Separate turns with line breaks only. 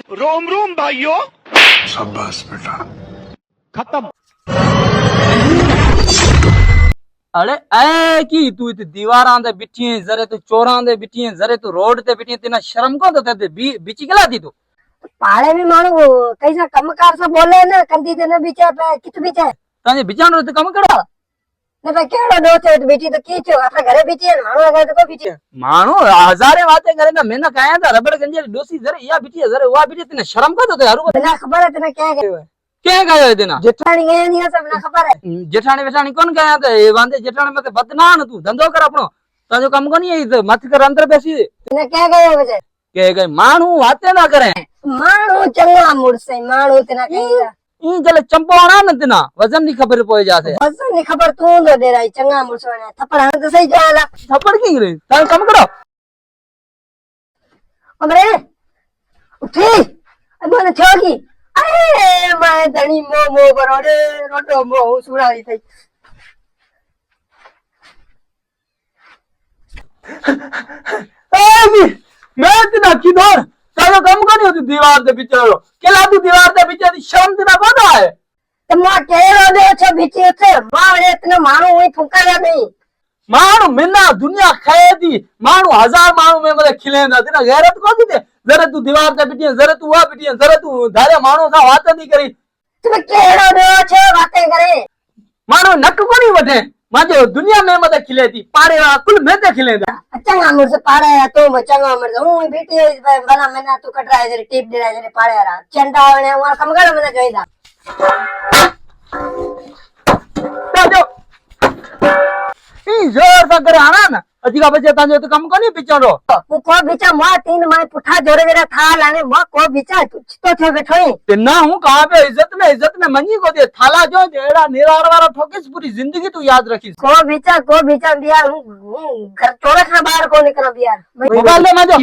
रोम रोम भाइयों।
शाबाश बेटा।
खत्म।
अरे ऐ की तू इत दीवारां दे बिठी है, जरे तू चोरां दे बिठी है, जरे तू रोड ते बिठी है, तेना शर्म को तो ते बिची गला दी तू।
पाड़े में मानू कैसा कमकार से बोले ना कंदी ते न बिचे पे कित बिचे
ताजे बिचानो ते कम करो
ने पे केड़ो दो थे बेटी तो की छो आपने घरे बिची है मानू घरे तो को बिची
मानो हजारे बातें करे ना मैंने कहा था रबड़ गंजे डोसी जरे या बिठी है जरे वा बिठी तेने शर्म को तो यार
बिना खबर है तने क्या गयो है
क्या गयो है तेना
जेठानी गए नहीं सब ना खबर है
जेठानी बेठानी कौन गया था ये वांदे जेठानी मते बदनान तू धंधो कर अपनो ताजो काम को नहीं है मत कर अंदर बैसी
तने क्या गयो वजह
के गए मानू बातें ना करे
मानू चंगा मुड़से मानू तना कहीं
ई जले चंपोड़ा न तना वजन नहीं खबर पोए जासे
बस नहीं खबर तू तो दे रही चंगा मुड़से ने थप्पड़ हन तो सही जाला
थप्पड़ की रे ताजो काम करो
अमरे उठी अब ने छोगी अरे मैं धनी मो मो बरोडे रोटो मो सुनाई थई
ए मैं तना किधर ताजो काम को नहीं होती दीवार दे पीछे केला तू दीवार दे पीछे दी शर्म तना कोदा है
तो मां केरो दे छो बिची छे मावड़े इतने मानू हुई फुकाया नहीं
मानू मिना दुनिया खाए दी मानू हजार मानू में मते खिलेंदा तेना गैरत को दी जरे तू दीवार ते बिठी जरे तू वा बिठी जरे तू धारे मानू सा बात नहीं करी
तुम केरो दे छो बातें करे
मानू नक को नहीं वठे माजो दुनिया में मते खिले थी पारे वाला कुल में ते खिलेंदा
चंगा मुझसे पाड़े है तो चंगा मुझसे हूं बेटी है बना मैंने तू कटरा जरे टिप दे जरे पाड़े रहा चंदा ने वहां कम कर मैंने जोईदा
ताजो ई जोर सा करे आना ना अजीगा बचे ताजो तो कम को नहीं पिचरो
तू को बिचा मां तीन मां पुठा जोरे जरे था लाने मां को बिचा तू तो थे बैठो ही
ते ना हूं कहां पे इज्जत में मनी को दे थाला जो जेड़ा निरार वाला ठोकिस पूरी जिंदगी तू याद रखीस
को बिचा बिया हूं घर छोड़े के बाहर को निकल बिया
मोबाइल ले माजो